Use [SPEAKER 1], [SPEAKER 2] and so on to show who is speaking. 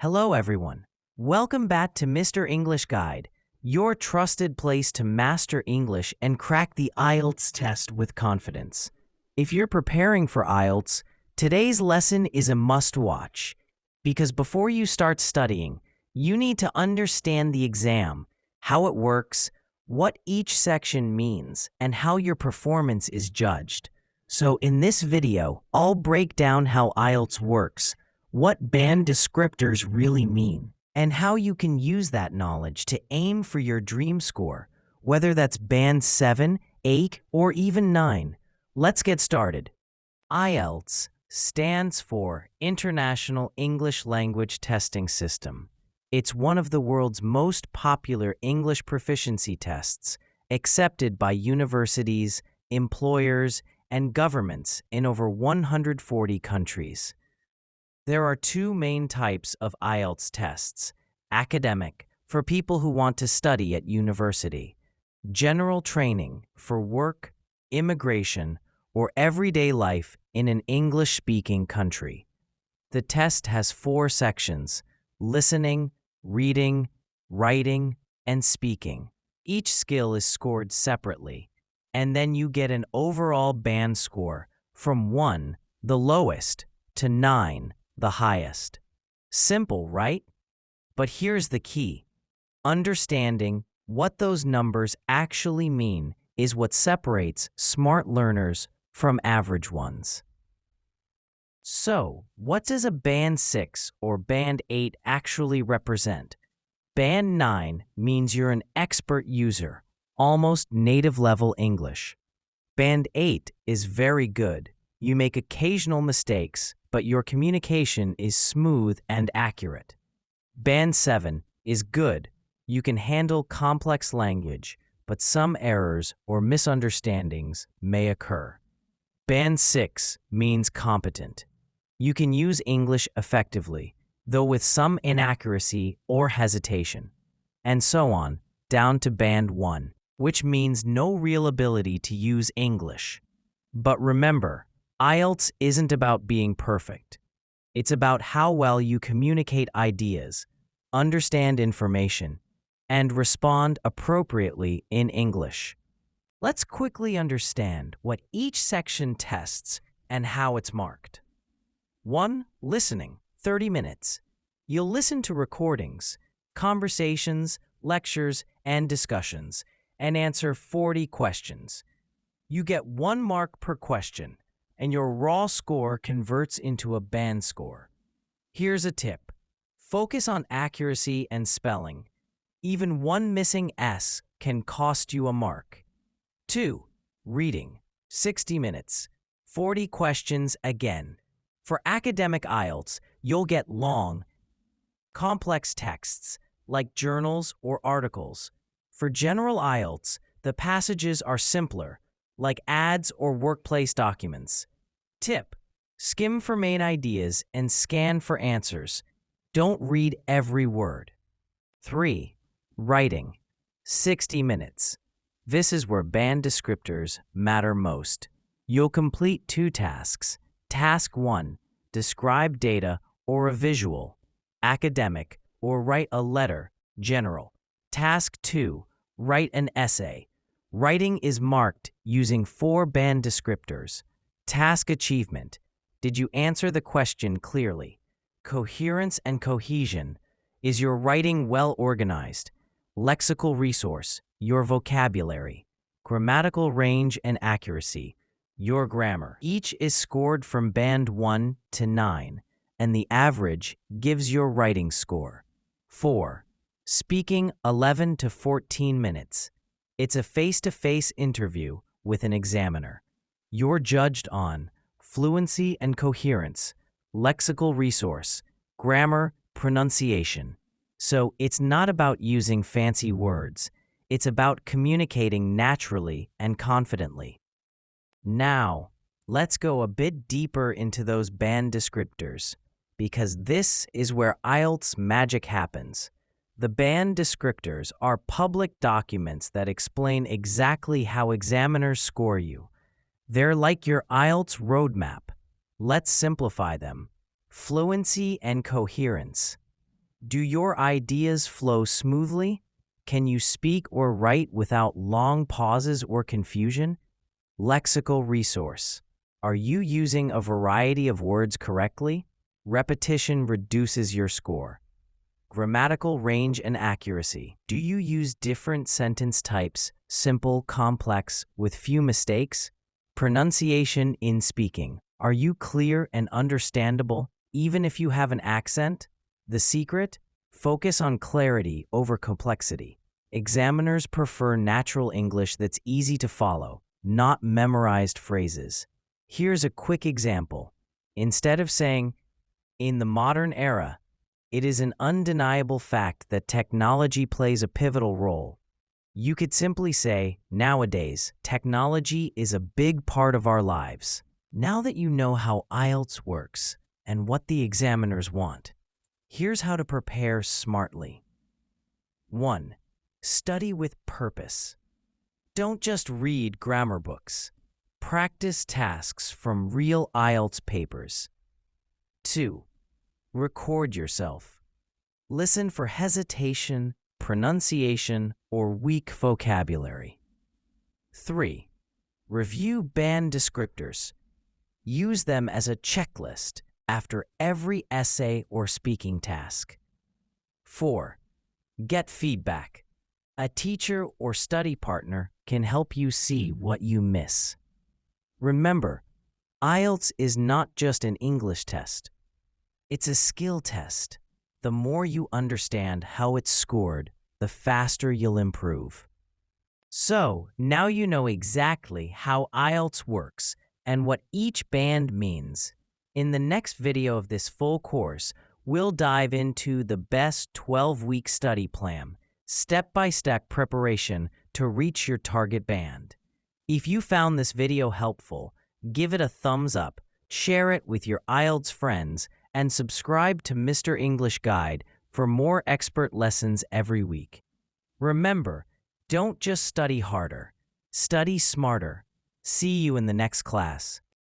[SPEAKER 1] Hello, everyone. Welcome back to Mr. English Guide, your trusted place to master English and crack the IELTS test with confidence. If you're preparing for IELTS, today's lesson is a must-watch, because before you start studying, you need to understand the exam, how it works, what each section means, and how your performance is judged. So in this video, I'll break down how IELTS works, what band descriptors really mean, and how you can use that knowledge to aim for your dream score, whether that's band 7, 8, or even 9. Let's get started. IELTS stands for International English Language Testing System. It's one of the world's most popular English proficiency tests, accepted by universities, employers, and governments in over 140 countries. There are two main types of IELTS tests: academic, for people who want to study at university; general training, for work, immigration, or everyday life in an English-speaking country. The test has 4 sections: listening, reading, writing, and speaking. Each skill is scored separately, and then you get an overall band score from 1, the lowest, to 9, the highest. Simple, right? But here's the key. Understanding what those numbers actually mean is what separates smart learners from average ones. So, what does a Band 6 or Band 8 actually represent? Band 9 means you're an expert user, almost native-level English. Band 8 is very good. You make occasional mistakes, but your communication is smooth and accurate. Band 7 is good. You can handle complex language, but some errors or misunderstandings may occur. Band 6 means competent. You can use English effectively, though with some inaccuracy or hesitation. And so on, down to Band 1, which means no real ability to use English. But remember, IELTS isn't about being perfect. It's about how well you communicate ideas, understand information, and respond appropriately in English. Let's quickly understand what each section tests and how it's marked. 1. Listening, 30 minutes. You'll listen to recordings, conversations, lectures, and discussions, and answer 40 questions. You get 1 mark per question, and your raw score converts into a band score. Here's a tip. Focus on accuracy and spelling. Even 1 missing S can cost you a mark. 2. Reading, 60 minutes. 40 questions again. For academic IELTS, you'll get long, complex texts, like journals or articles. For general IELTS, the passages are simpler, like ads or workplace documents. Tip: skim for main ideas and scan for answers. Don't read every word. 3. Writing, 60 minutes. This is where band descriptors matter most. You'll complete 2 tasks. Task 1, describe data or a visual, academic, or write a letter, general. Task 2, write an essay. Writing is marked using 4 band descriptors. Task achievement: did you answer the question clearly? Coherence and cohesion: is your writing well organized? Lexical resource: your vocabulary. Grammatical range and accuracy: your grammar. Each is scored from band 1 to 9, and the average gives your writing score. 4. Speaking, 11 to 14 minutes. It's a face-to-face interview with an examiner. You're judged on fluency and coherence, lexical resource, grammar, pronunciation. So it's not about using fancy words. It's about communicating naturally and confidently. Now, let's go a bit deeper into those band descriptors, because this is where IELTS magic happens. The band descriptors are public documents that explain exactly how examiners score you. They're like your IELTS roadmap. Let's simplify them. Fluency and coherence. Do your ideas flow smoothly? Can you speak or write without long pauses or confusion? Lexical resource. Are you using a variety of words correctly? Repetition reduces your score. Grammatical range and accuracy. Do you use different sentence types, simple, complex, with few mistakes? Pronunciation in speaking. Are you clear and understandable, even if you have an accent? The secret? Focus on clarity over complexity. Examiners prefer natural English that's easy to follow, not memorized phrases. Here's a quick example. Instead of saying, "In the modern era," it is an undeniable fact that technology plays a pivotal role. You could simply say, "Nowadays, technology is a big part of our lives." Now that you know how IELTS works and what the examiners want, here's how to prepare smartly. 1. Study with purpose. Don't just read grammar books. Practice tasks from real IELTS papers. 2. Record yourself. Listen for hesitation, pronunciation, or weak vocabulary. 3. Review band descriptors. Use them as a checklist after every essay or speaking task. 4. Get feedback. A teacher or study partner can help you see what you miss. Remember, IELTS is not just an English test. It's a skill test. The more you understand how it's scored, the faster you'll improve. So, now you know exactly how IELTS works and what each band means. In the next video of this full course, we'll dive into the best 12-week study plan, step-by-step preparation to reach your target band. If you found this video helpful, give it a thumbs up, share it with your IELTS friends, and subscribe to Mr. English Guide for more expert lessons every week. Remember, don't just study harder, study smarter. See you in the next class.